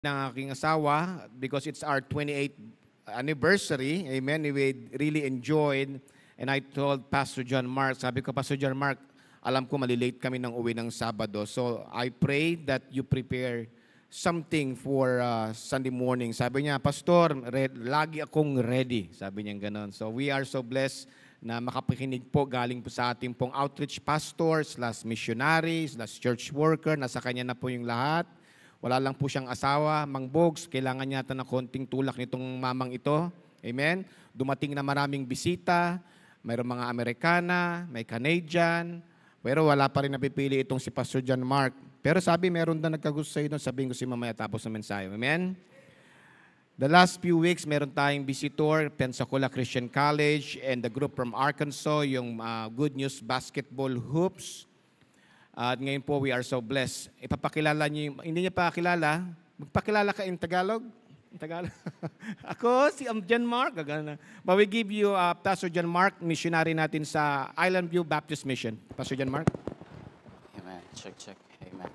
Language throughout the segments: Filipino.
ng aking asawa because it's our 28th anniversary. Amen. We really enjoyed. And I told Pastor John Mark, sabi ko, Pastor John Mark, alam ko malilate kami ng uwi ng Sabado. So I pray that you prepare something for Sunday morning. Sabi niya, Pastor, lagi akong ready. Sabi niya gano'n. So we are so blessed na makapakinig po galing po sa ating pong outreach pastors, missionaries, church worker. Nasa kanya na po yung lahat. Wala lang po siyang asawa, Mang Bogs, kailangan yata ng konting tulak nitong mamang ito. Amen? Dumating na maraming bisita, mayroong mga Amerikana, may Canadian, pero wala pa rin napipili itong si Pastor John Mark. Pero sabi, meron na nagkagusto sa'yo doon, sabihin ko si mamaya tapos ng mensahe. Amen? The last few weeks, meron tayong visitor, Pensacola Christian College, and the group from Arkansas, yung Good News Basketball Hoops. At ngayon po, we are so blessed. Ipapakilala niyo, hindi niya pa kilala, magpakilala ka in Tagalog? In Tagalog? Ako, si John Mark. But we give you Pastor John Mark, missionary natin sa Island View Baptist Mission. Pastor John Mark. Amen. Check. Amen.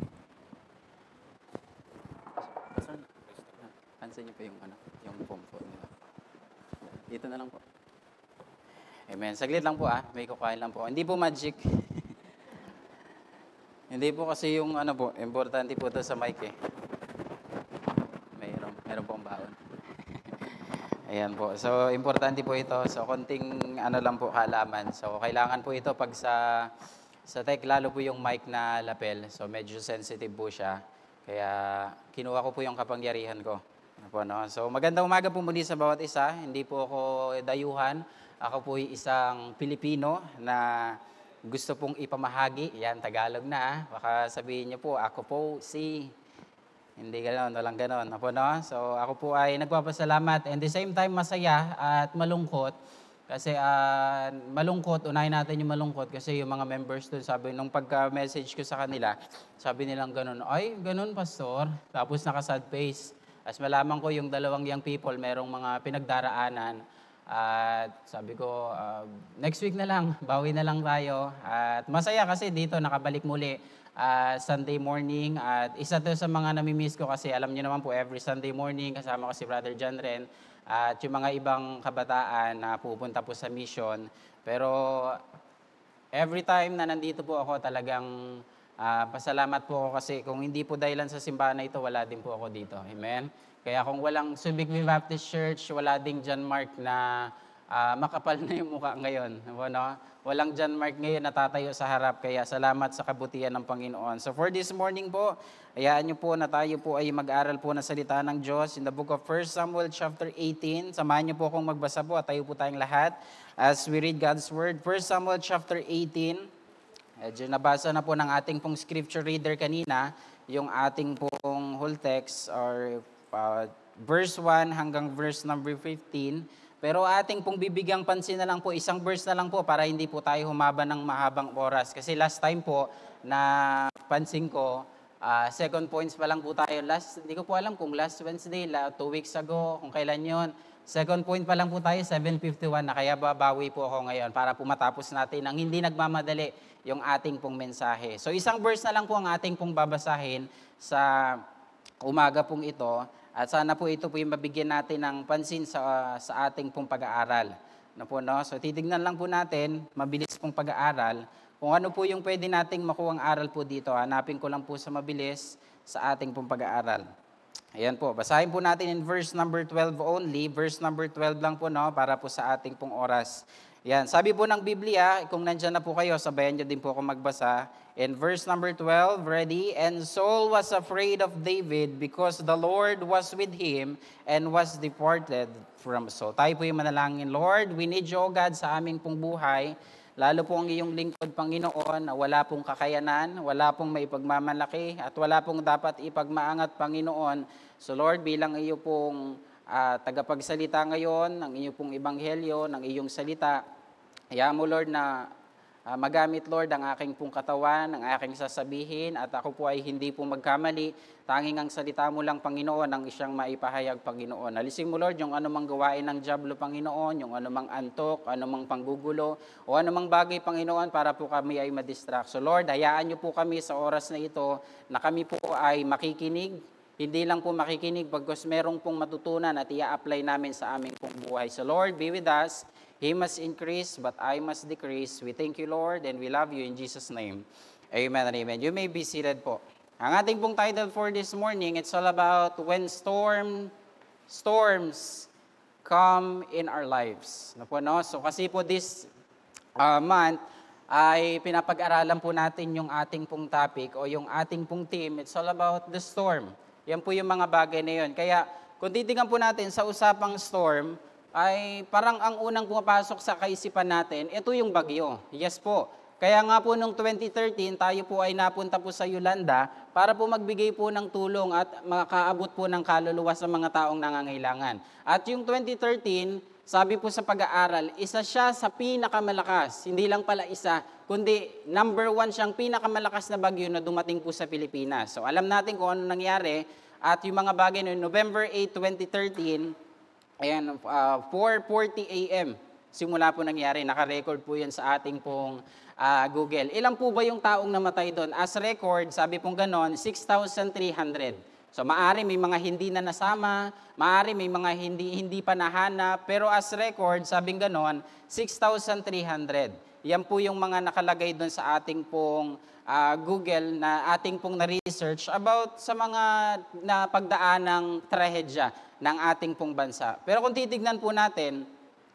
Pansin niyo po yung phone nila. Dito na lang po. Amen. Saglit lang po may kukain lang po. Hindi po magic. Hindi po kasi yung importante po ito sa mic eh. Meron pong baon. Ayan po. So, importante po ito. So, konting lang po halaman. So, kailangan po ito pag sa tech, lalo po yung mic na lapel. So, medyo sensitive po siya. Kaya, kinuha ko po yung kapangyarihan ko. So, magandang umaga po muli sa bawat isa. Hindi po ako dayuhan. Ako po isang Pilipino na gusto pong ipamahagi, yan, Tagalog na. Baka sabihin niyo po, ako po hindi gano'n, walang gano'n. So, ako po ay nagpapasalamat and the same time masaya at malungkot. Kasi malungkot, unahin natin yung malungkot kasi yung mga members doon, sabi, nung pagka-message ko sa kanila, sabi nilang gano'n, ay, gano'n, Pastor. Tapos naka-sad face. As malaman ko yung dalawang young people, merong mga pinagdaraanan. At sabi ko, next week na lang, bawi na lang tayo. At masaya kasi dito nakabalik muli Sunday morning. At isa to sa mga namimiss ko kasi alam niyo naman po every Sunday morning kasama ko si Brother John Ren. At yung mga ibang kabataan na pupunta po sa mission. Pero every time na nandito po ako talagang pasalamat po ako kasi kung hindi po dahilan sa simbahan na ito, wala din po ako dito. Amen? Kaya kung walang Subic Baptist Church, wala ding John Mark na makapal na yung mukha ngayon. Walang John Mark ngayon natatayo sa harap. Kaya salamat sa kabutihan ng Panginoon. So for this morning po, hayaan niyo po na tayo po ay mag-aral po ng salita ng Diyos in the book of 1 Samuel chapter 18. Samahan niyo po akong magbasa po at tayo po tayong lahat as we read God's Word. 1 Samuel chapter 18. Medyo nabasa na po ng ating pong scripture reader kanina, yung ating pong whole text or verse 1 hanggang verse number 15. Pero ating pong bibigyang pansin na lang po, isang verse na lang po para hindi po tayo humaba ng mahabang oras. Kasi last time po na pansin ko, second points pa lang po tayo. Hindi ko po alam kung last Wednesday, 2 weeks ago, kung kailan yon. Second point pa lang po tayo, 7:51 na kaya babawi po ako ngayon para po matapos natin ang hindi nagmamadali yung ating pong mensahe. So isang verse na lang po ang ating pong babasahin sa umaga pong ito. At sana po ito po yung mabigyan natin ng pansin sa ating pong pag-aaral. So titignan lang po natin, mabilis pong pag-aaral, kung ano po yung pwede nating makuhang aral po dito. Hanapin ko lang po sa mabilis sa ating pong pag-aaral. Ayan po, basahin po natin in verse number 12 only. Verse number 12 lang po para po sa ating pong oras. Yan, sabi po ng Biblia, kung nandyan na po kayo, sabayan nyo din po ako magbasa. In verse number 12, ready? And Saul was afraid of David because the Lord was with him and was departed from Saul. Tayo po yung manalangin, Lord, we need you, O God, sa aming pong buhay. Lalo po ang iyong lingkod, Panginoon, na wala pong kakayanan, wala pong maipagmamalaki, at wala pong dapat ipagmaangat, Panginoon. So Lord, bilang iyo pong tagapagsalita ngayon, ng iyo pong ebanghelyo, ng iyong salita, hayaan mo, Lord, na magamit, Lord, ang aking pong katawan, ang aking sasabihin, at ako po ay hindi po magkamali. Tanging ang salita mo lang, Panginoon, ang isang maipahayag, Panginoon. Alisin mo, Lord, yung anumang gawain ng diablo, Panginoon, yung anumang antok, anumang panggugulo, o anumang bagay, Panginoon, para po kami ay madistract. So, Lord, hayaan niyo po kami sa oras na ito na kami po ay makikinig, Hindi lang po makikinig, pagkos merong pong matutunan at i-apply namin sa aming pong buhay. So Lord, be with us. He must increase, but I must decrease. We thank you, Lord, and we love you in Jesus' name. Amen and amen. You may be seated po. Ang ating pong title for this morning, it's all about when storms come in our lives. No po, no? So kasi po this month ay pinapag-aralan po natin yung ating pong topic o yung ating pong theme. It's all about the storm. Yan po yung mga bagay na yun. Kaya kung titingnan po natin sa usapang storm, ay parang ang unang pumapasok sa kaisipan natin, ito yung bagyo. Yes po. Kaya nga po noong 2013, tayo po ay napunta po sa Yolanda para po magbigay po ng tulong at makaabot po ng kaluluwa sa mga taong nangangailangan. At yung 2013, sabi po sa pag-aaral, isa siya sa pinakamalakas, hindi lang pala isa, kundi number 1 siyang pinakamalakas na bagyo na dumating po sa Pilipinas. So alam natin kung ano nangyari at yung mga bagay noon, November 8, 2013, ayan, 4:40 a.m. simula po nangyari. Naka-record po yan sa ating pong Google. Ilan po ba yung taong namatay doon? As record, sabi pong ganon, 6,300. So maari may mga hindi na nasama, maari may mga hindi pa nahanap, pero as record, sabing ganon, 6,300. Yan po yung mga nakalagay doon sa ating pong Google na ating pong na-research about sa mga napagdaanang trahedya ng ating pong bansa. Pero kung titignan po natin,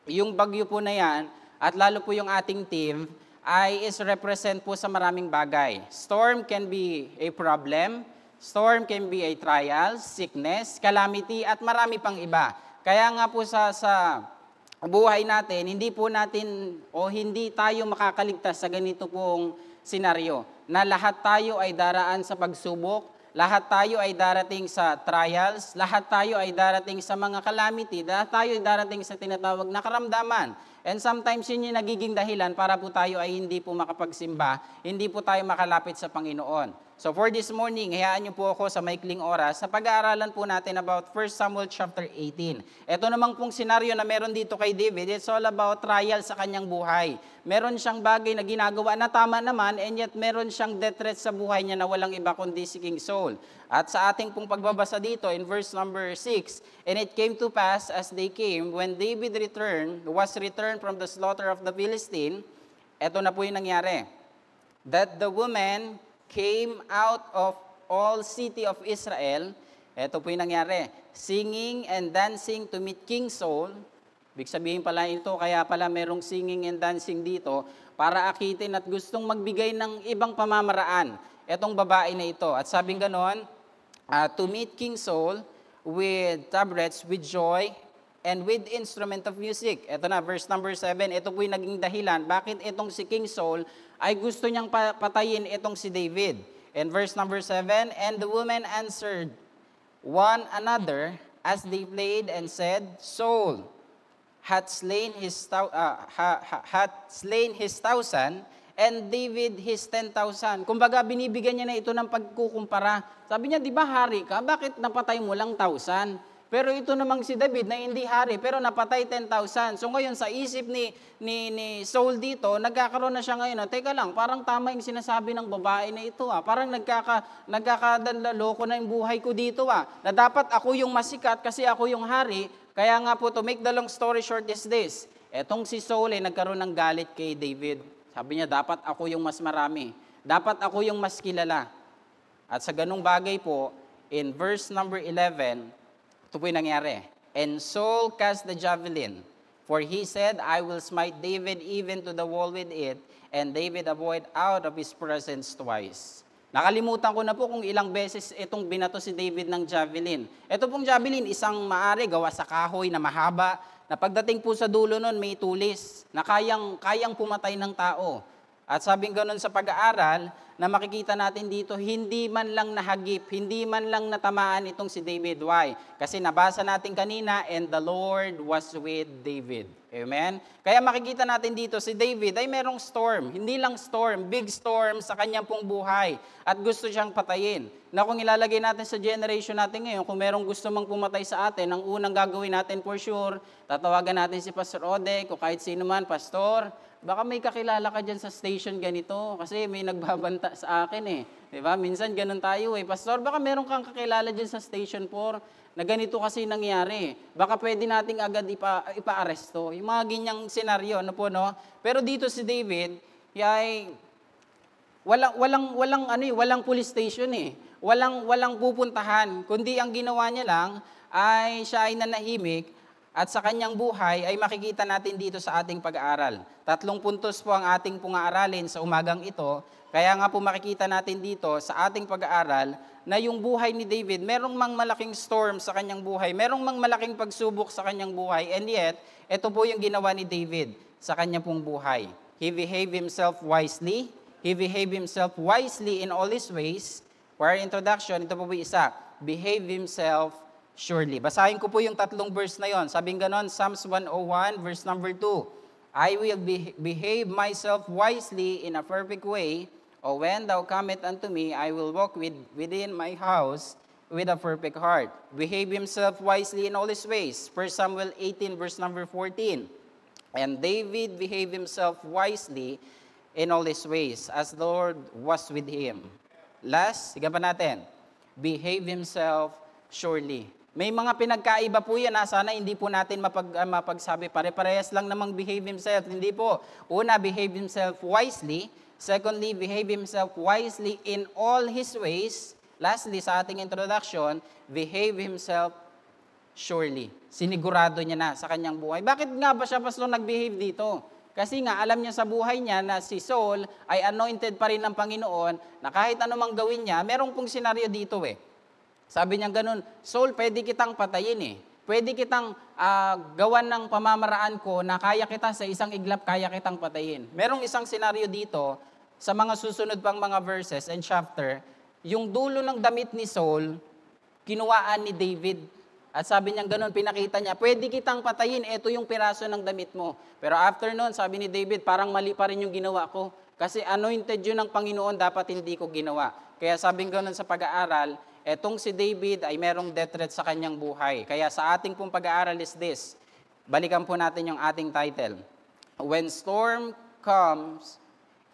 yung bagyo po na yan, at lalo po yung ating team, ay is represent po sa maraming bagay. Storm can be a problem, storm can be a trial, sickness, calamity, at marami pang iba. Kaya nga po sa buhay natin, hindi po natin o hindi tayo makakaligtas sa ganito pong senaryo na lahat tayo ay daraan sa pagsubok, lahat tayo ay darating sa trials, lahat tayo ay darating sa mga calamity, lahat tayo ay darating sa tinatawag na karamdaman. And sometimes yun yung nagiging dahilan para po tayo ay hindi po makapagsimba, hindi po tayo makalapit sa Panginoon. So for this morning, hayaan niyo po ako sa maikling oras sa pag-aaralan po natin about 1 Samuel chapter 18. Ito namang pong senaryo na meron dito kay David, it's all about trial sa kanyang buhay. Meron siyang bagay na ginagawa na tama naman, and yet meron siyang death threat sa buhay niya na walang iba kundi si King Saul. At sa ating pong pagbabasa dito in verse number 6, and it came to pass as they came, when David was returned from the slaughter of the Philistine, eto na po yung nangyari, that the woman came out of all city of Israel, eto po yung nangyari, singing and dancing to meet King Saul. Ibig sabihin pala ito, kaya pala merong singing and dancing dito, para akitin at gustong magbigay ng ibang pamamaraan, etong babae na ito. At sabing ganon, to meet King Saul with tabrets, with joy, and with instrument of music. Ito na, verse number 7, ito po yung naging dahilan, bakit itong si King Saul ay gusto niyang patayin itong si David. And verse number 7, and the women answered one another as they played and said, Saul hath slain his 1,000 and David his 10,000. Kumbaga, binibigyan niya na ito ng pagkukumpara. Sabi niya, di ba hari ka? Bakit napatay mo lang 1,000? Pero ito namang si David na hindi hari, pero napatay 10,000. So ngayon, sa isip ni Saul dito, nagkakaroon na siya ngayon, teka lang, parang tama yung sinasabi ng babae na ito. Parang nagkakadanloko na yung buhay ko dito. Na dapat ako yung masikat kasi ako yung hari. Kaya nga po, to make the long story short is this. Etong si Saul ay nagkaroon ng galit kay David. Sabi niya, dapat ako yung mas marami. Dapat ako yung mas kilala. At sa ganung bagay po, in verse number 11, ito po yung nangyari. And Saul cast the javelin, for he said, I will smite David even to the wall with it, and David avoided out of his presence twice. Nakalimutan ko na po kung ilang beses itong binato si David ng javelin. Ito pong javelin, isang maari gawa sa kahoy na mahaba, na pagdating po sa dulo nun, may tulis, na kayang pumatay ng tao. At sabing ganun sa pag-aaral, na makikita natin dito, hindi man lang nahagip, hindi man lang natamaan itong si David. Why? Kasi nabasa natin kanina, and the Lord was with David. Amen? Kaya makikita natin dito, si David ay merong storm. Hindi lang storm, big storm sa kanyang pong buhay. At gusto siyang patayin. Na kung ilalagay natin sa generation natin ngayon, kung merong gusto mang pumatay sa atin, ang unang gagawin natin for sure, tatawagan natin si Pastor Ode, kung kahit sino man, Pastor, baka may kakilala ka dyan sa station ganito kasi may nagbabanta sa akin eh. Di ba? Minsan ganun tayo eh. Pastor, baka meron kang kakilala dyan sa station 4 na ganito kasi nangyari. Baka pwede nating agad ipa-aresto. Yung mga ganyang senaryo, ano po, no? Pero dito si David, ay walang police station eh. Walang pupuntahan, kundi ang ginawa niya lang ay siya ay nanahimik at sa kanyang buhay ay makikita natin dito sa ating pag-aaral. 3 puntos po ang ating pong-aaralin sa umagang ito. Kaya nga po makikita natin dito sa ating pag-aaral na yung buhay ni David, merong mang malaking storm sa kanyang buhay, merong mang malaking pagsubok sa kanyang buhay, and yet, ito po yung ginawa ni David sa kanyang pong buhay. He behaved himself wisely. He behaved himself wisely in all his ways. For our introduction, ito po isa, behave himself surely. Basahin ko po yung 3 verse na yon. Sabing ganon, Psalms 101, verse number 2. I will behave myself wisely in a perfect way, or when thou comest unto me, I will walk within my house with a perfect heart. Behave himself wisely in all his ways. 1 Samuel 18, verse number 14. And David behaved himself wisely in all his ways, as the Lord was with him. Last, sigan pa natin. Behave himself surely. May mga pinagkaiba po yan, sana hindi po natin mapagsabi, pare-parehas lang namang behave himself. Hindi po. Una, behave himself wisely. Secondly, behave himself wisely in all his ways. Lastly, sa ating introduction, behave himself surely. Sinigurado niya na sa kanyang buhay. Bakit nga ba siya, Pastor, nag-behave dito? Kasi nga, alam niya sa buhay niya na si Saul ay anointed pa rin ng Panginoon, na kahit anumang gawin niya, merong pong senaryo dito eh. Sabi niya ganun, Saul, pwede kitang patayin eh. Pwede kitang gawan ng pamamaraan ko na kaya kita sa isang iglap, kaya kitang patayin. Merong isang senaryo dito, sa mga susunod pang mga verses and chapter, yung dulo ng damit ni Saul, kinuwaan ni David. At sabi niya ganun, pinakita niya, pwede kitang patayin, ito yung piraso ng damit mo. Pero after nun, sabi ni David, parang mali pa rin yung ginawa ko. Kasi anointed yun ng Panginoon, dapat hindi ko ginawa. Kaya sabi ganun sa pag-aaral, etong si David ay merong death threat sa kanyang buhay. Kaya sa ating pong pag-aaral is this, balikan po natin yung ating title, When Storm Comes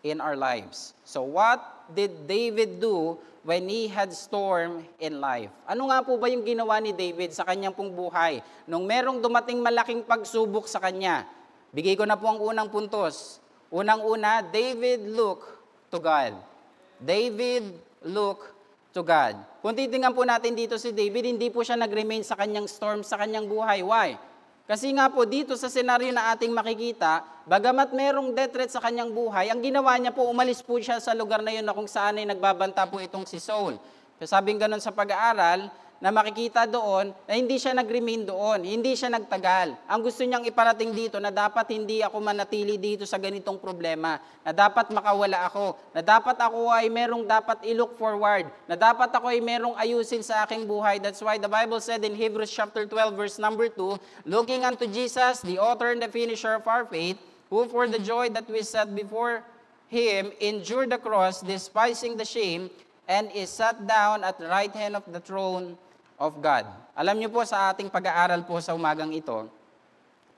in Our Lives. So what did David do when he had storm in life? Ano nga po ba yung ginawa ni David sa kanyang pong buhay? Nung merong dumating malaking pagsubok sa kanya, bigay ko na po ang unang puntos. Unang-una, David looked to God. David looked to God. Kung titingnan po natin dito si David, hindi po siya nag-remain sa kanyang storm, sa kanyang buhay. Why? Kasi nga po dito sa senaryo na ating makikita, bagamat merong death threat sa kanyang buhay, ang ginawa niya po, umalis po siya sa lugar na yun na kung saan ay nagbabanta po itong si Saul. Sabing ganun sa pag-aaral, na makikita doon na hindi siya nag-remain doon, hindi siya nagtagal. Ang gusto niyang iparating dito na dapat hindi ako manatili dito sa ganitong problema, na dapat makawala ako, na dapat ako ay merong dapat i-look forward, na dapat ako ay merong ayusin sa aking buhay. That's why the Bible said in Hebrews chapter 12 verse number 2, looking unto Jesus, the author and the finisher of our faith, who for the joy that we set before him endured the cross, despising the shame, and is sat down at the right hand of the throne of God. Alam niyo po sa ating pag-aaral po sa umagang ito,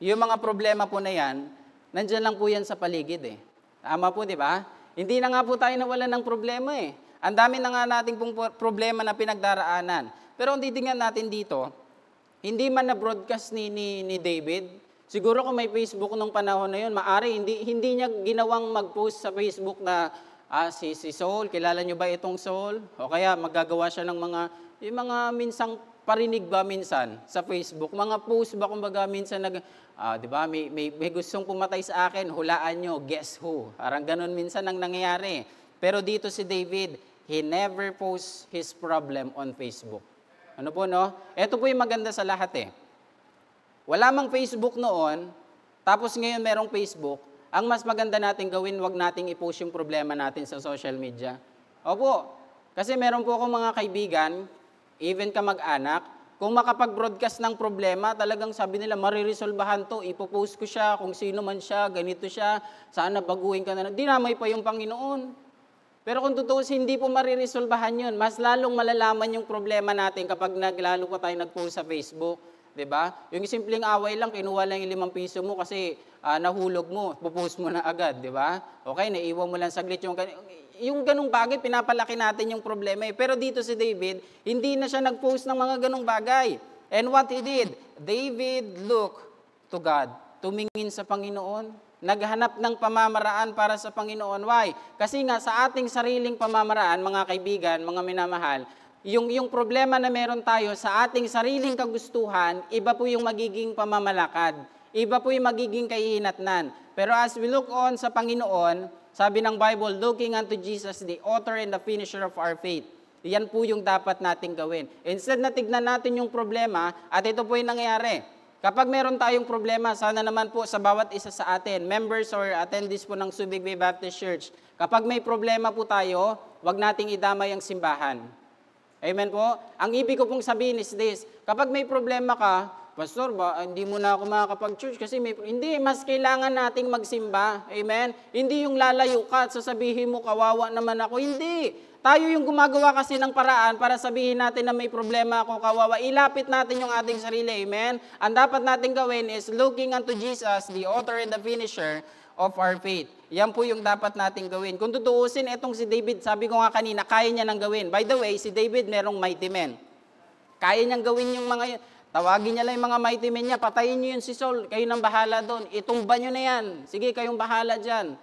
yung mga problema po na yan, nandyan lang po yan sa paligid eh. Tama po, di ba? Hindi na nga po tayo nawalan ng problema eh. Ang dami na nga nating pong problema na pinagdaraanan. Pero kung titingnan natin dito, hindi man na-broadcast ni David, siguro kung may Facebook nung panahon na yun, maari hindi niya ginawang mag-post sa Facebook na si Saul, kilala niyo ba itong Saul? O kaya magagawa siya ng yung mga minsang parinig ba minsan sa Facebook, mga post ba kumbaga minsan di ba, may gustong pumatay sa akin, hulaan nyo, guess who? Parang ganun minsan ang nangyayari. Pero dito si David, he never posts his problem on Facebook. Ano po, no? Ito po yung maganda sa lahat eh. Wala mang Facebook noon, tapos ngayon merong Facebook, ang mas maganda natin gawin, wag nating i-post yung problema natin sa social media. Opo, kasi meron po akong mga kaibigan, even ka mag-anak, kung makapag-broadcast ng problema, talagang sabi nila, mariresolbahan to, ipopost ko siya, kung sino man siya, ganito siya, sana baguhin ka na. Dinamay pa yung Panginoon. Pero kung totoo, hindi po mariresolbahan yun. Mas lalong malalaman yung problema natin kapag lalo pa tayo nag-post sa Facebook. 'Diba? Yung simpleng away lang, kinuha lang yung 5 piso mo kasi nahulog mo, pupost mo na agad, 'di ba? Okay, naiwan mo lang saglit yung ganung bagay, pinapalaki natin yung problema eh. Pero dito si David, hindi na siya nag-post ng mga ganung bagay. And what he did, David looked to God, tumingin sa Panginoon, naghanap ng pamamaraan para sa Panginoon. Why? Kasi nga sa ating sariling pamamaraan, mga kaibigan, mga minamahal, yung problema na meron tayo sa ating sariling kagustuhan, iba po yung magiging pamamalakad. Iba po yung magiging kahihinatnan. Pero as we look on sa Panginoon, sabi ng Bible, looking unto Jesus, the author and the finisher of our faith. Yan po yung dapat nating gawin. Instead na tignan natin yung problema, at ito po yung nangyayari. Kapag meron tayong problema, sana naman po sa bawat isa sa atin, members or attendees po ng Subic Bay Baptist Church, kapag may problema po tayo, wag nating idamay ang simbahan. Amen po? Ang ibig ko pong sabihin is this, kapag may problema ka, Pastor, hindi mo na ako makakapag-church kasi hindi, mas kailangan nating magsimba. Amen? Hindi yung lalayo ka at sasabihin mo, kawawa naman ako. Hindi. Tayo yung gumagawa kasi ng paraan para sabihin natin na may problema ako, kawawa. Ilapit natin yung ating sarili. Amen? Ang dapat natin gawin is looking unto Jesus, the author and the finisher of our faith. Yan po yung dapat nating gawin. Kung tutuusin, etong si David, sabi ko nga kanina, kaya niya nang gawin. By the way, si David merong mighty men. Kaya niyang gawin yung mga, tawagin niya lang yung mga mighty men niya, patayin niyo yun si Saul, kayo nang bahala doon, itumba niyo na yan, sige kayong bahala dyan.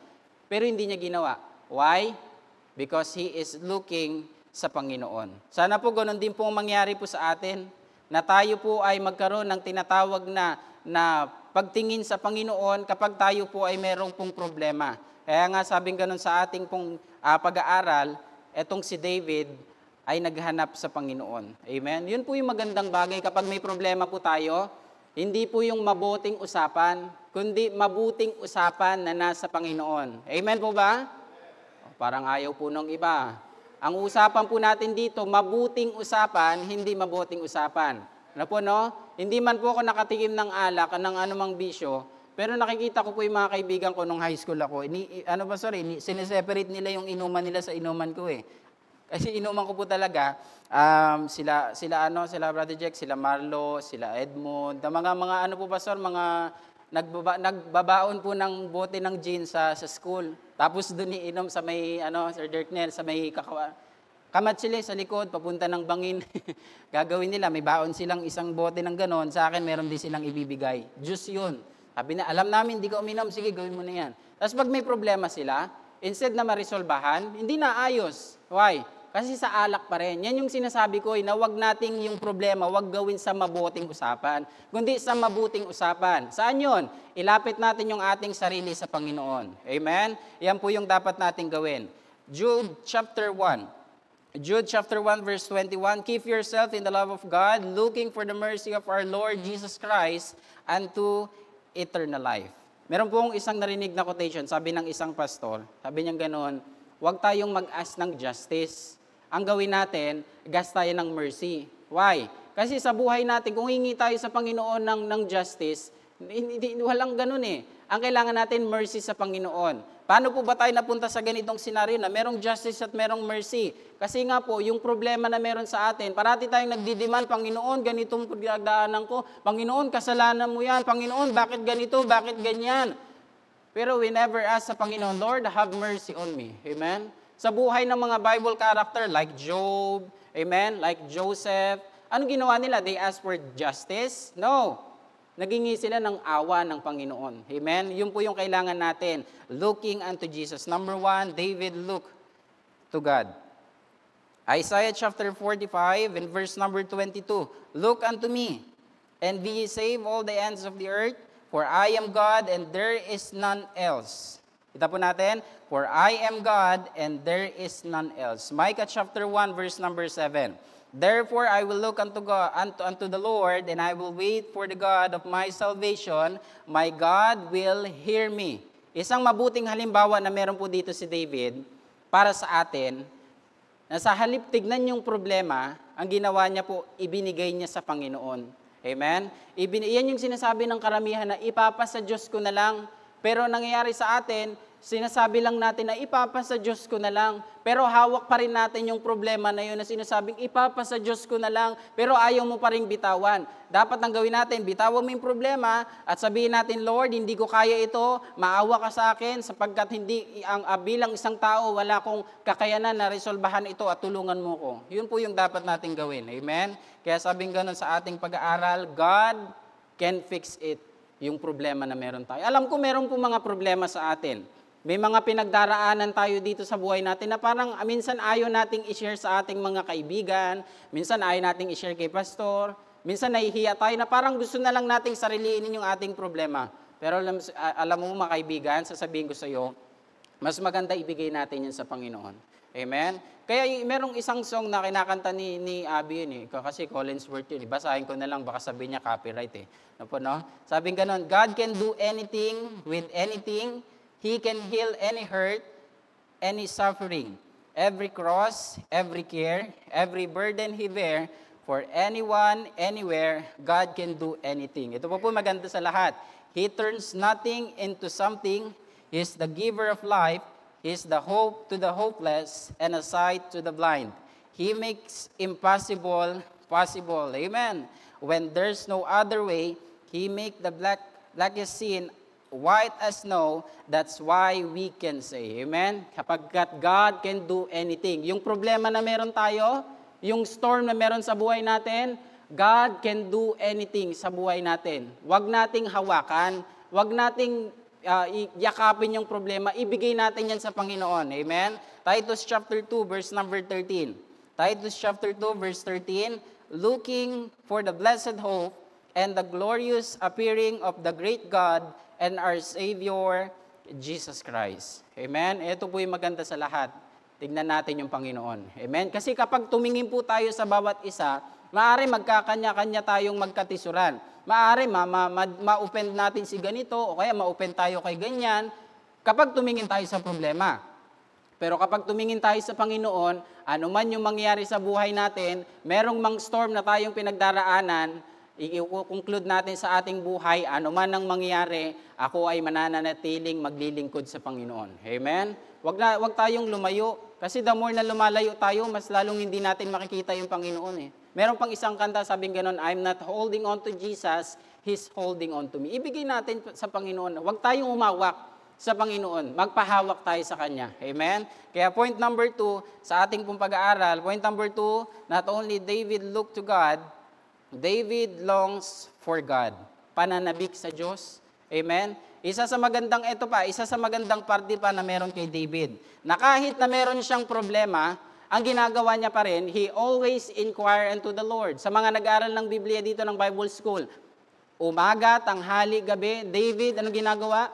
Pero hindi niya ginawa. Why? Because he is looking sa Panginoon. Sana po ganun din po mangyari po sa atin, na tayo po ay magkaroon ng tinatawag na pagtingin sa Panginoon kapag tayo po ay merong pong problema. Kaya nga sabing ganun sa ating pong pag-aaral, etong si David ay naghanap sa Panginoon. Amen? Yun po yung magandang bagay kapag may problema po tayo, hindi po yung mabuting usapan, kundi mabuting usapan na nasa Panginoon. Amen po ba? Parang ayaw po ng iba. Ang usapan po natin dito, mabuting usapan, hindi mabuting usapan. Ano po, no? Hindi man po ako nakatikim ng alak, ng anumang bisyo, pero nakikita ko po yung mga kaibigan ko nung high school ako. Sineseparate nila yung inuman nila sa inuman ko eh. Kasi inuman ko po talaga, sila Brother Jack, sila Marlo, sila Edmond, mga ano po pastor, mga nagbabaon po ng bote ng gin sa school. Tapos doon iinom sa may, Sir Dirknell, sa may kamat sila sa likod, papunta ng bangin. Gagawin nila, may baon silang isang bote ng ganon, sa akin meron din silang ibibigay. Diyos yun. Sabi na, alam namin, di ka uminom, sige, gawin mo na yan. Tapos pag may problema sila, instead na marisolbahan, hindi na ayos. Why? Kasi sa alak pa rin. Yan yung sinasabi ko, na wag nating yung problema, wag gawin sa mabuting usapan, kundi sa mabuting usapan. Saan yun? Ilapit natin yung ating sarili sa Panginoon. Amen? Yan po yung dapat nating gawin. Jude chapter 1. Jude chapter 1 verse 21, keep yourself in the love of God, looking for the mercy of our Lord Jesus Christ unto eternal life. Meron pong isang narinig na quotation, sabi ng isang pastor, sabi niya ganoon, huwag tayong mag-ask ng justice. Ang gawin natin, gas tayo ng mercy. Why? Kasi sa buhay natin, kung hingi tayo sa Panginoon ng justice, walang ganun eh. Ang kailangan natin, mercy sa Panginoon. Paano po ba tayo napunta sa ganitong senaryo na merong justice at merong mercy? Kasi nga po, yung problema na meron sa atin, parati tayong nagdidiman, Panginoon, ganitong pagdadaanan ko. Panginoon, kasalanan mo yan. Panginoon, bakit ganito? Bakit ganyan? Pero we never ask sa Panginoon, Lord, have mercy on me. Amen? Sa buhay ng mga Bible character like Job, amen, like Joseph, anong ginawa nila? They asked for justice? No. Nagingi sila ng awa ng Panginoon. Amen? Yun po yung kailangan natin. Looking unto Jesus. Number 1, David looked to God. Isaiah chapter 45 and verse number 22. Look unto me, and be ye saved all the ends of the earth, for I am God, and there is none else. Kita po natin, for I am God, and there is none else. Micah chapter 1 verse number 7. Therefore, I will look unto the Lord, and I will wait for the God of my salvation. My God will hear me. Isang mabuting halimbawa na meron po dito si David para sa atin, na sa halip tignan yung problema, ang ginawa niya po, ibinigay niya sa Panginoon. Amen? Yan yung sinasabi ng karamihan na ipapasa Diyos ko na lang. Pero nangyayari sa atin, sinasabi lang natin na ipapasa Diyos ko na lang. Pero hawak pa rin natin yung problema na yun na sinasabing ipapasa Diyos ko na lang, pero ayaw mo pa rin bitawan. Dapat ang gawin natin, bitawan mo yung problema at sabihin natin, Lord, hindi ko kaya ito, maawa ka sa akin sapagkat hindi bilang isang tao, wala akong kakayanan na resolbahan ito at tulungan mo ko. Yun po yung dapat natin gawin. Amen? Kaya sabing ganun sa ating pag-aaral, God can fix it, yung problema na meron tayo. Alam ko meron po mga problema sa atin. May mga pinagdaraanan tayo dito sa buhay natin na parang minsan ayaw nating i-share sa ating mga kaibigan, minsan ayaw nating i-share kay pastor, minsan nahihiya tayo na parang gusto na lang nating sariliinin yung ating problema. Pero alam mo mga kaibigan, sasabihin ko sa iyo, mas maganda ibigay natin yan sa Panginoon. Amen? Kaya merong isang song na kinakanta ni Abby yun kasi Collinsworth yun. Basahin ko na lang, baka sabihin niya copyright No po, no? Sabing ganun, God can do anything with anything. He can heal any hurt, any suffering, every cross, every care, every burden He bear, for anyone, anywhere, God can do anything. Ito po maganda sa lahat. He turns nothing into something. He is the giver of life. He is the hope to the hopeless and a sight to the blind. He makes impossible possible. Amen. When there's no other way, He make the blackest sin white as snow. That's why we can say, amen? Kapagkat God can do anything. Yung problema na meron tayo, yung storm na meron sa buhay natin, God can do anything sa buhay natin. Huwag nating hawakan, huwag nating yakapin yung problema, ibigay natin yan sa Panginoon. Amen? Titus chapter 2, verse number 13. Titus chapter 2, verse 13, looking for the blessed hope and the glorious appearing of the great God and our Savior, Jesus Christ. Amen? Ito po yung maganda sa lahat. Tignan natin yung Panginoon. Amen? Kasi kapag tumingin po tayo sa bawat isa, maaari magkakanya-kanya tayong magkatisuran. Maaari ma-offend natin si ganito o kaya ma-offend tayo kay ganyan kapag tumingin tayo sa problema. Pero kapag tumingin tayo sa Panginoon, ano man yung mangyari sa buhay natin, merong mang storm na tayong pinagdaraanan, i-conclude natin sa ating buhay, ano man ang mangyari, ako ay manananatiling maglilingkod sa Panginoon. Amen? Wag tayong lumayo. Kasi the more na lumalayo tayo, mas lalong hindi natin makikita yung Panginoon Meron pang isang kanta, sabing ganon, I'm not holding on to Jesus, He's holding on to me. Ibigay natin sa Panginoon. Wag tayong umawak sa Panginoon. Magpahawak tayo sa Kanya. Amen? Kaya point number 2, sa ating pong pag-aaral, point number 2, not only David looked to God, David longs for God. Pananabik sa Diyos. Amen? Isa sa magandang parte pa na meron kay David, na kahit na meron siyang problema, ang ginagawa niya pa rin, he always inquire unto the Lord. Sa mga nag-aaral ng Biblia dito ng Bible School, umaga, tanghali, gabi, David, anong ginagawa?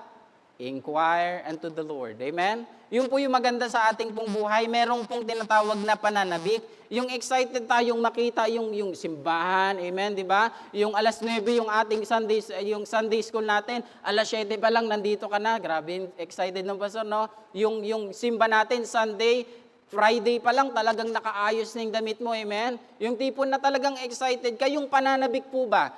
Inquire unto the Lord. Amen? Yung po yung maganda sa ating pong buhay, merong pong tinatawag na pananabik. Yung excited tayong makita yung simbahan, amen, di ba? Yung alas 9 yung ating Sunday school natin, alas 7 pa lang nandito ka na. Grabe, excited ng pastor, no? Yung simba natin, Sunday, Friday pa lang talagang nakaayos na yung damit mo, amen? Yung tipo na talagang excited ka, yung pananabik po ba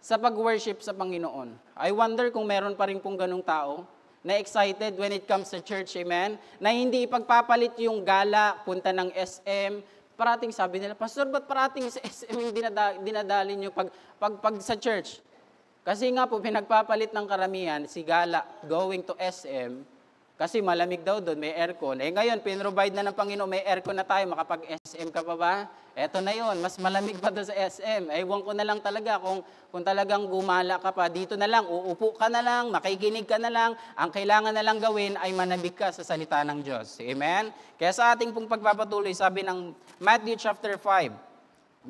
sa pag-worship sa Panginoon? I wonder kung meron pa rin pong ganung tao na excited when it comes to church, amen? Na hindi ipagpapalit yung gala, punta ng SM. Parating sabi nila, Pastor, ba't parating sa SM yung dinadali nyo pag sa church? Kasi nga po, pinagpapalit ng karamihan, si gala going to SM, kasi malamig daw doon, may aircon. Ngayon, pinrovide na ng Panginoon, may aircon na tayo, makapag-SM ka pa ba? Eto na yon, mas malamig pa doon sa SM. Ewan ko na lang talaga kung talagang gumala ka pa. Dito na lang, uupo ka na lang, makikinig ka na lang. Ang kailangan na lang gawin ay manabik ka sa salita ng Diyos. Amen? Kaya sa ating pong pagpapatuloy, sabi ng Matthew chapter 5,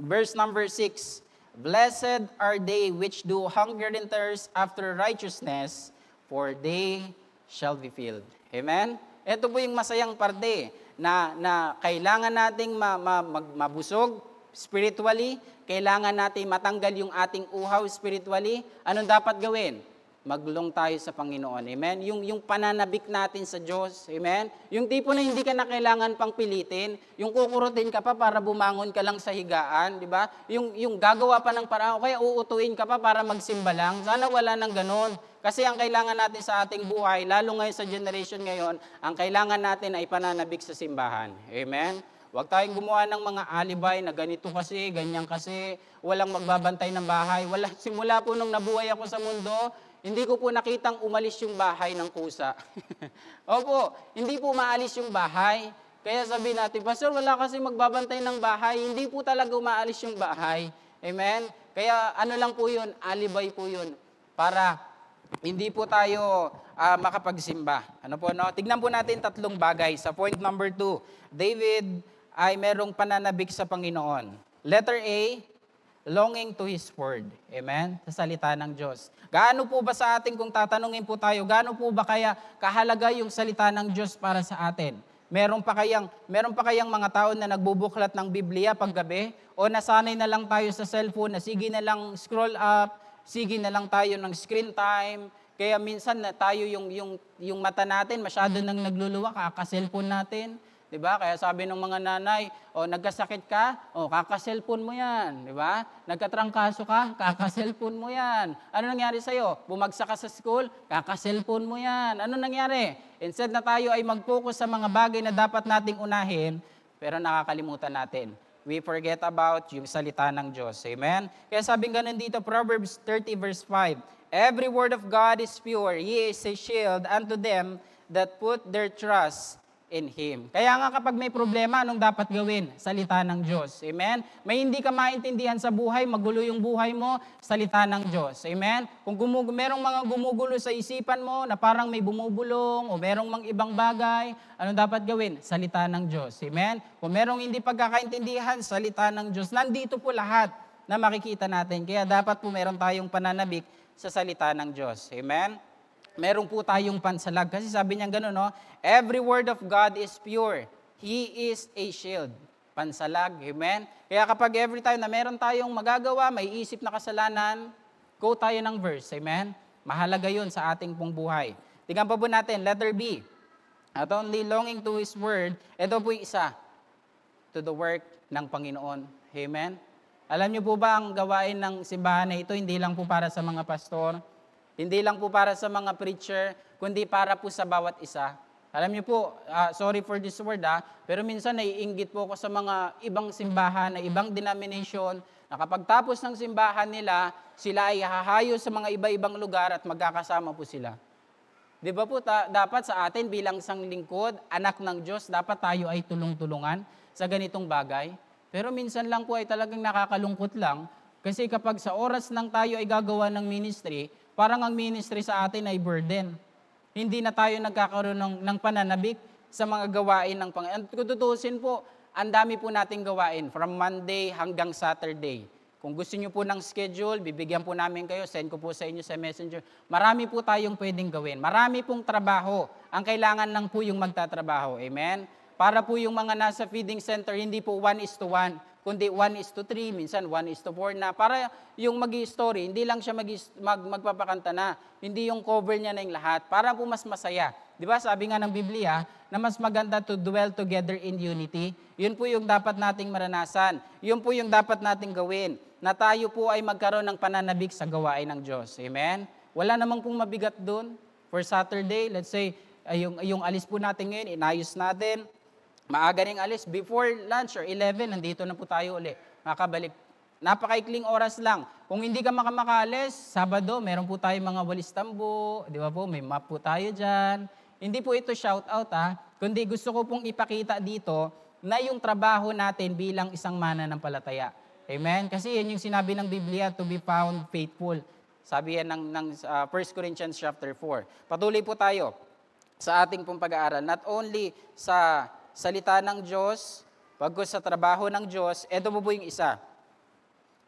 verse number 6, Blessed are they which do hunger and thirst after righteousness, for they shall be filled. Amen? Ito po yung masayang parte na kailangan nating mabusog spiritually, kailangan nating matanggal yung ating uhaw spiritually. Anong dapat gawin? maglong tayo sa Panginoon. Amen? Yung pananabik natin sa Diyos. Amen? Yung tipo na hindi ka na kailangan pang pilitin, yung kukurutin ka pa para bumangon ka lang sa higaan, di ba? Yung gagawa pa ng paraan, kaya uutuin ka pa para magsimba lang. Sana wala nang ganon. Kasi ang kailangan natin sa ating buhay, lalo ngayon sa generation ngayon, ang kailangan natin ay pananabik sa simbahan. Amen? Huwag tayong gumawa ng mga alibay na ganito kasi, ganyan kasi, walang magbabantay ng bahay. Simula po nung nabuhay ako sa mundo, hindi ko po nakitang umalis yung bahay ng kusa. Opo, hindi po maalis yung bahay. Kaya sabi natin, Pastor, wala kasi magbabantay ng bahay. Hindi po talaga umaalis yung bahay. Amen? Kaya ano lang po yun, alibay po yun. Para hindi po tayo makapagsimba. Ano po, no? Tignan po natin 3 bagay. Sa point number 2, David ay merong pananabik sa Panginoon. Letter A, longing to His Word. Amen? Sa salita ng Diyos. Gaano po ba sa atin, kung tatanungin po tayo, gaano po ba kaya kahalaga yung salita ng Diyos para sa atin? Meron pa kayang mga tao na nagbubuklat ng Biblia paggabi? O nasanay na lang tayo sa cellphone na sige na lang scroll up, sige na lang tayo ng screen time? Kaya minsan na tayo yung mata natin masyado nang nagluluwa, kaka-cellphone natin. Diba? Kaya sabi ng mga nanay, nagkasakit ka, kaka-cellphone mo yan. Diba? Nagkatrangkaso ka, kaka-cellphone mo yan. Ano nangyari sa'yo? Bumagsak ka sa school, kaka-cellphone mo yan. Ano nangyari? Instead na tayo ay mag-focus sa mga bagay na dapat nating unahin, pero nakakalimutan natin. We forget about yung salita ng Diyos. Amen? Kaya sabing ganun dito, Proverbs 30 verse 5, every word of God is pure, He is a shield unto them that put their trust in Him. Kaya nga kapag may problema, anong dapat gawin? Salita ng Diyos. Amen? May hindi ka maintindihan sa buhay, magulo yung buhay mo, salita ng Diyos. Amen? Kung merong mga gumugulo sa isipan mo na parang may bumubulong o merong mga ibang bagay, anong dapat gawin? Salita ng Diyos. Amen? Kung merong hindi pagkakaintindihan, salita ng Diyos. Nandito po lahat na makikita natin. Kaya dapat po meron tayong pananabik sa salita ng Diyos. Amen? Meron po tayong pansalag. Kasi sabi niya gano'n, no? Every word of God is pure. He is a shield. Pansalag. Amen? Kaya kapag every time na meron tayong magagawa, may isip na kasalanan, go tayo ng verse. Amen? Mahalaga yun sa ating pong buhay. Tingnan pa po natin, letter B. Not only longing to His word, ito po yung isa, to the work ng Panginoon. Amen? Alam niyo po ba ang gawain ng simbahan na ito, hindi lang po para sa mga pastor, hindi lang po para sa mga preacher, kundi para po sa bawat isa. Alam niyo po, sorry for this word pero minsan naiinggit po ako sa mga ibang simbahan, na ibang denomination, na kapag tapos ng simbahan nila, sila ay hahayo sa mga iba-ibang lugar at magkakasama po sila. Di ba po, dapat sa atin bilang isang lingkod, anak ng Diyos, dapat tayo ay tulong-tulungan sa ganitong bagay. Pero minsan lang po ay talagang nakakalungkot lang, kasi kapag sa oras nang tayo ay gagawa ng ministry, parang ang ministry sa atin ay burden. Hindi na tayo nagkakaroon ng pananabik sa mga gawain ng Panginoon. Kung tutusin po, ang dami po nating gawain from Monday hanggang Saturday. Kung gusto niyo po ng schedule, bibigyan po namin kayo, send ko po sa inyo sa messenger. Marami po tayong pwedeng gawin. Marami pong trabaho. Ang kailangan lang po yung magtatrabaho. Amen? Para po yung mga nasa feeding center, hindi po 1:1. Kundi 1:3, minsan 1:4 na. Para yung mag-i-story, hindi lang siya magpapakanta na. Hindi yung cover niya na yung lahat. Para po mas masaya. Di ba sabi nga ng Biblia, na mas maganda to dwell together in unity. Yun po yung dapat nating maranasan. Yun po yung dapat nating gawin. Na tayo po ay magkaroon ng pananabik sa gawain ng Diyos. Amen? Wala namang pong mabigat doon. For Saturday, let's say, yung alis po natin ngayon, inayos natin. Maaga ring alis, before lunch or 11, nandito na po tayo uli. Makabalik. Napakaikling oras lang. Kung hindi ka makamakalis, Sabado, meron po tayo mga walis tambo. Di ba po, may map po tayo dyan. Hindi po ito shout out kundi gusto ko pong ipakita dito na yung trabaho natin bilang isang mananampalataya. Amen? Kasi yan yung sinabi ng Biblia, to be found faithful. Sabi yan ng 1 Corinthians chapter 4. Patuloy po tayo sa ating pong pag-aaral. Not only sa salita ng Diyos, pagkos sa trabaho ng Diyos, ito po yung isa.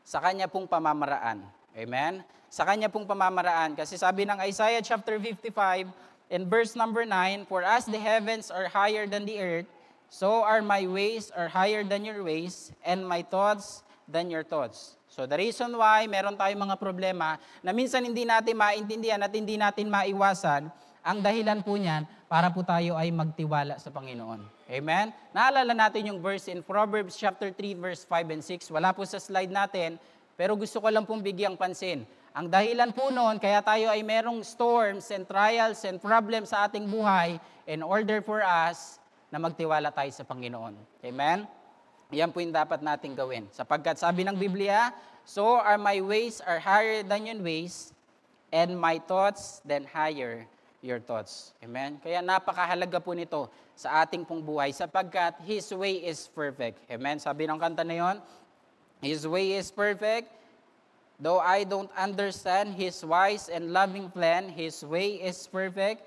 Sa Kanya pong pamamaraan. Amen? Sa Kanya pong pamamaraan. Kasi sabi ng Isaiah chapter 55, in verse number 9, for as the heavens are higher than the earth, so are my ways are higher than your ways, and my thoughts than your thoughts. So the reason why meron tayong mga problema na minsan hindi natin maintindihan at hindi natin maiwasan, ang dahilan po niyan para po tayo ay magtiwala sa Panginoon. Amen? Naalala natin yung verse in Proverbs chapter 3 verse 5 and 6. Wala po sa slide natin, pero gusto ko lang pong bigyang pansin. Ang dahilan po noon, kaya tayo ay merong storms and trials and problems sa ating buhay in order for us na magtiwala tayo sa Panginoon. Amen? Yan po yung dapat natin gawin. Sapagkat sabi ng Biblia, so are my ways are higher than your ways, and my thoughts than higher your thoughts. Amen? Kaya napakahalaga po nito sa ating pong buhay sapagkat His way is perfect. Amen? Sabi ng kanta na yon, His way is perfect. Though I don't understand His wise and loving plan, His way is perfect.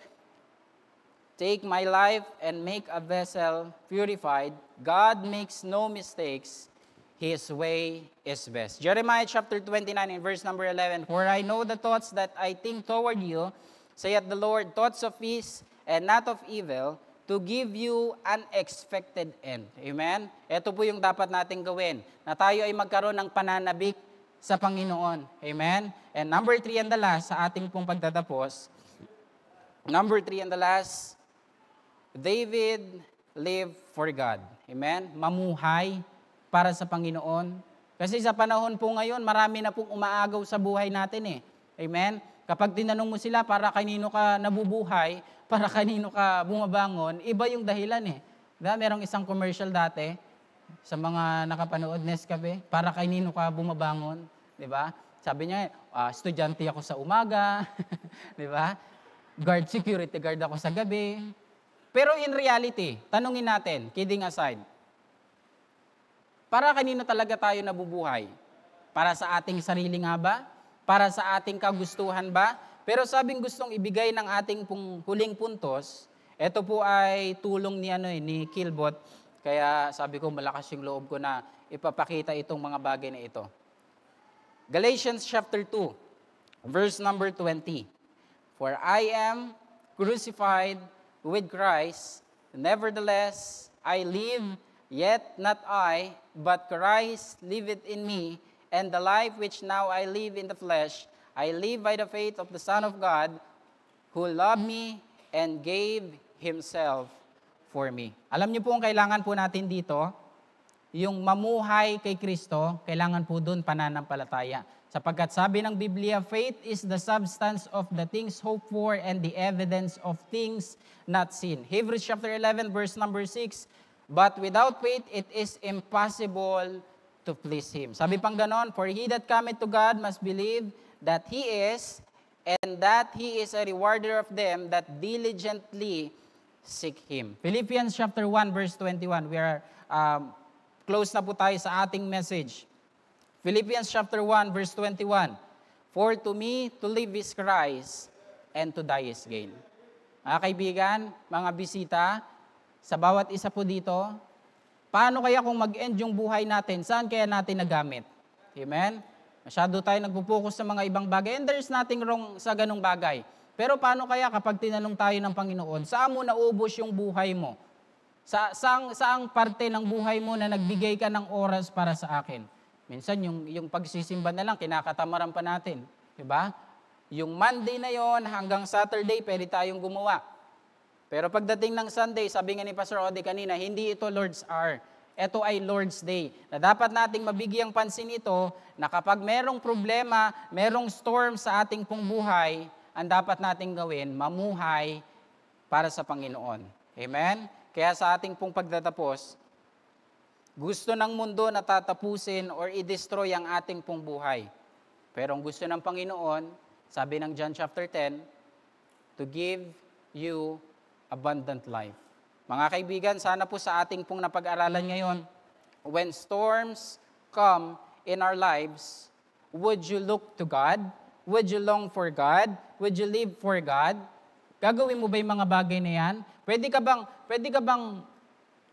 Take my life and make a vessel purified. God makes no mistakes. His way is best. Jeremiah chapter 29 and verse number 11. For I know the thoughts that I think toward you, saith the Lord, thoughts of peace and not of evil, to give you an expected end. Amen? Ito po yung dapat natin gawin, na tayo ay magkaroon ng pananabik sa Panginoon. Amen? And number 3 and the last, sa ating pong pagtatapos, number 3 and the last, David lived for God. Amen? Mamuhay para sa Panginoon. Kasi sa panahon po ngayon, marami na pong umaagaw sa buhay natin eh. Amen? Kapag tinanong mo sila para kanino ka nabubuhay, para kanino ka bumabangon, iba yung dahilan eh. Diba? Merong isang commercial dati, sa mga nakapanood Nescafe, para kanino ka bumabangon, di ba? Sabi niya, estudyante ako sa umaga, di ba? Security guard ako sa gabi. Pero in reality, tanungin natin, kidding aside, para kanino talaga tayo nabubuhay? Para sa ating sarili nga ba? Para sa ating kagustuhan ba? Pero sabing gustong ibigay ng ating huling puntos, ito po ay tulong ni Kilbot. Kaya sabi ko, malakas yung loob ko na ipapakita itong mga bagay na ito. Galatians chapter 2, verse number 20. For I am crucified with Christ, nevertheless I live, yet not I, but Christ liveth in me, and the life which now I live in the flesh, I live by the faith of the Son of God, who loved me and gave Himself for me. Alam niyo po ang kailangan po natin dito, yung mamuhay kay Kristo, kailangan po doon pananampalataya. Sapagkat sabi ng Biblia, faith is the substance of the things hoped for and the evidence of things not seen. Hebrews chapter 11 verse number 6, but without faith it is impossible to please Him. Sabi pang ganon, for he that cometh to God must believe that He is, and that He is a rewarder of them that diligently seek Him. Philippians chapter 1 verse 21. We are close na po tayo sa ating message. Philippians chapter 1 verse 21. For to me to live is Christ and to die is gain. Mga kaibigan, mga bisita, sa bawat isa po dito, paano kaya kung mag-end yung buhay natin? Saan kaya natin nagamit? Amen? Masyado tayo nagpo-focus sa mga ibang bagay and there's nothing wrong sa ganung bagay. Pero paano kaya kapag tinanong tayo ng Panginoon, saan mo naubos yung buhay mo? Saang parte ng buhay mo na nagbigay ka ng oras para sa akin? Minsan yung pagsisimba na lang, kinakatamaran pa natin. Diba? Yung Monday na yon hanggang Saturday, pwede tayong gumawa. Pero pagdating ng Sunday, sabi nga ni Pastor Ode kanina, hindi ito Lord's Hour. Ito ay Lord's Day. Na dapat nating mabigyang pansin ito na kapag merong problema, merong storm sa ating pong buhay, ang dapat nating gawin, mamuhay para sa Panginoon. Amen? Kaya sa ating pong pagtatapos, gusto ng mundo na tatapusin or i-destroy ang ating pong buhay. Pero ang gusto ng Panginoon, sabi ng John chapter 10, to give you abundant life. Mga kaibigan, sana po sa ating pong napag-aralan ngayon, when storms come in our lives, would you look to God? Would you long for God? Would you live for God? Gagawin mo ba yung mga bagay na yan? Pwede ka bang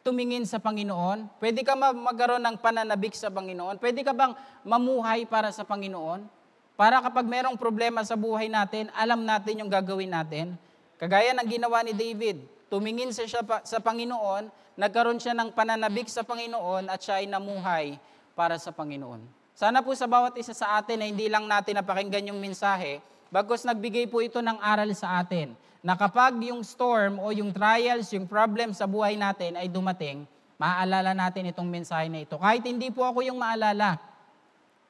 tumingin sa Panginoon? Pwede ka magkaroon ng pananabik sa Panginoon? Pwede ka bang mamuhay para sa Panginoon? Para kapag merong problema sa buhay natin, alam natin yung gagawin natin. Kagaya ng ginawa ni David, tumingin siya sa Panginoon, nagkaroon siya ng pananabik sa Panginoon at siya ay namuhay para sa Panginoon. Sana po sa bawat isa sa atin na hindi lang natin napakinggan yung mensahe, bagkus nagbigay po ito ng aral sa atin, na kapag yung storm o yung trials, yung problem sa buhay natin ay dumating, maaalala natin itong mensahe na ito. Kahit hindi po ako yung maalala,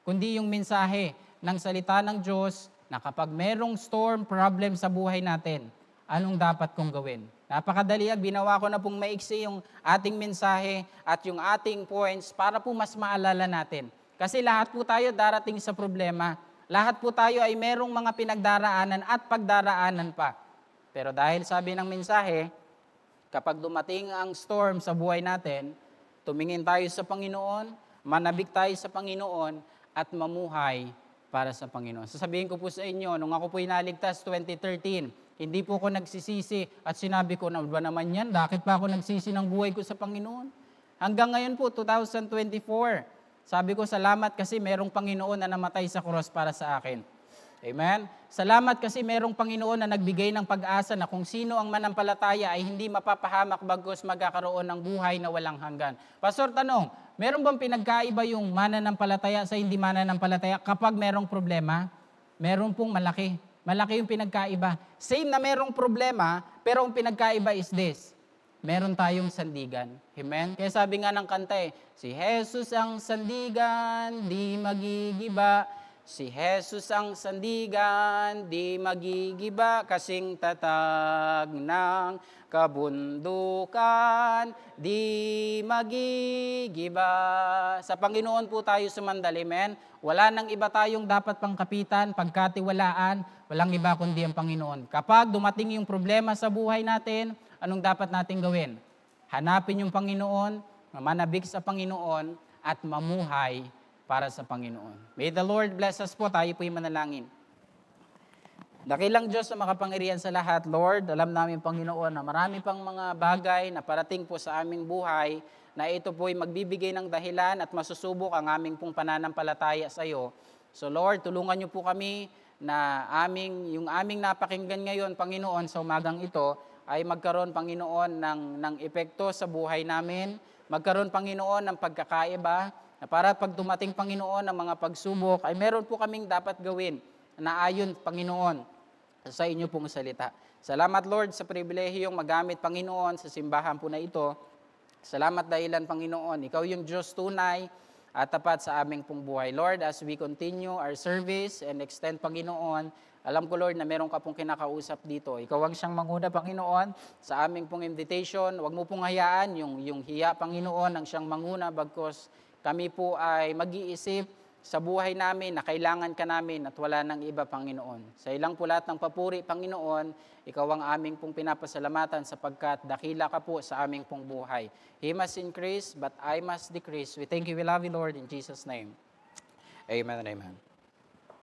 kundi yung mensahe ng salita ng Diyos na kapag merong storm, problem sa buhay natin, anong dapat kong gawin? Napakadali at binawa ko na pong maiksi yung ating mensahe at yung ating points para po mas maalala natin. Kasi lahat po tayo darating sa problema. Lahat po tayo ay merong mga pinagdaraanan at pagdaraanan pa. Pero dahil sabi ng mensahe, kapag dumating ang storm sa buhay natin, tumingin tayo sa Panginoon, manabik tayo sa Panginoon, at mamuhay para sa Panginoon. Sasabihin ko po sa inyo, nung ako po inaligtas 2013, hindi po ako nagsisisi at sinabi ko, na ba naman yan? Bakit pa ako nagsisi ng buhay ko sa Panginoon? Hanggang ngayon po, 2024, sabi ko, salamat kasi merong Panginoon na namatay sa cross para sa akin. Amen? Salamat kasi merong Panginoon na nagbigay ng pag-asa na kung sino ang manampalataya ay hindi mapapahamak bagkus magkakaroon ng buhay na walang hanggan. Pastor, tanong, meron bang pinagkaiba yung mananampalataya sa hindi mananampalataya kapag merong problema? Meron pong malaki. Malaki yung pinagkaiba. Same na merong problema, pero ang pinagkaiba is this. Meron tayong sandigan. Amen? Kaya sabi nga ng kanta si Jesus ang sandigan, di magigiba. Si Jesus ang sandigan, di magigiba. Kasing tatag ng kabundukan, di magigiba. Sa Panginoon po tayo sumandal. Amen? Wala nang iba tayong dapat pangkapitan, pagkatiwalaan. Walang iba kundi ang Panginoon. Kapag dumating yung problema sa buhay natin, anong dapat natin gawin? Hanapin yung Panginoon, manabik sa Panginoon, at mamuhay para sa Panginoon. May the Lord bless us po. Tayo po'y manalangin. Dakilang Diyos na makapangyarihan sa lahat, Lord, alam namin, Panginoon, na marami pang mga bagay na parating po sa aming buhay, na ito po'y magbibigay ng dahilan at masusubok ang aming pong pananampalataya sa iyo. So Lord, tulungan niyo po kami na yung aming napakinggan ngayon, Panginoon, sa umagang ito, ay magkaroon, Panginoon, ng epekto sa buhay namin, magkaroon, Panginoon, ng pagkakaiba, na para pag dumating, Panginoon, ng mga pagsubok, ay meron po kaming dapat gawin na ayon, Panginoon, sa inyo pong salita. Salamat, Lord, sa pribilehiyong magamit, Panginoon, sa simbahan po na ito. Salamat dahilan, Panginoon, ikaw yung Diyos tunay at tapat sa aming pong buhay. Lord, as we continue our service and extend, Panginoon, alam ko, Lord, na meron ka pong kinakausap dito. Ikaw ang siyang manguna, Panginoon, sa aming pong invitation. Huwag mo pong hayaan yung hiya, Panginoon, ang siyang manguna, bagkos kami po ay mag-iisip sa buhay namin na kailangan ka namin at wala ng iba, Panginoon. Sa ilang po lahat ng papuri, Panginoon, ikaw ang aming pong pinapasalamatan sapagkat dakila ka po sa aming pong buhay. He must increase, but I must decrease. We thank you, we love you, Lord, in Jesus' name. Amen and amen.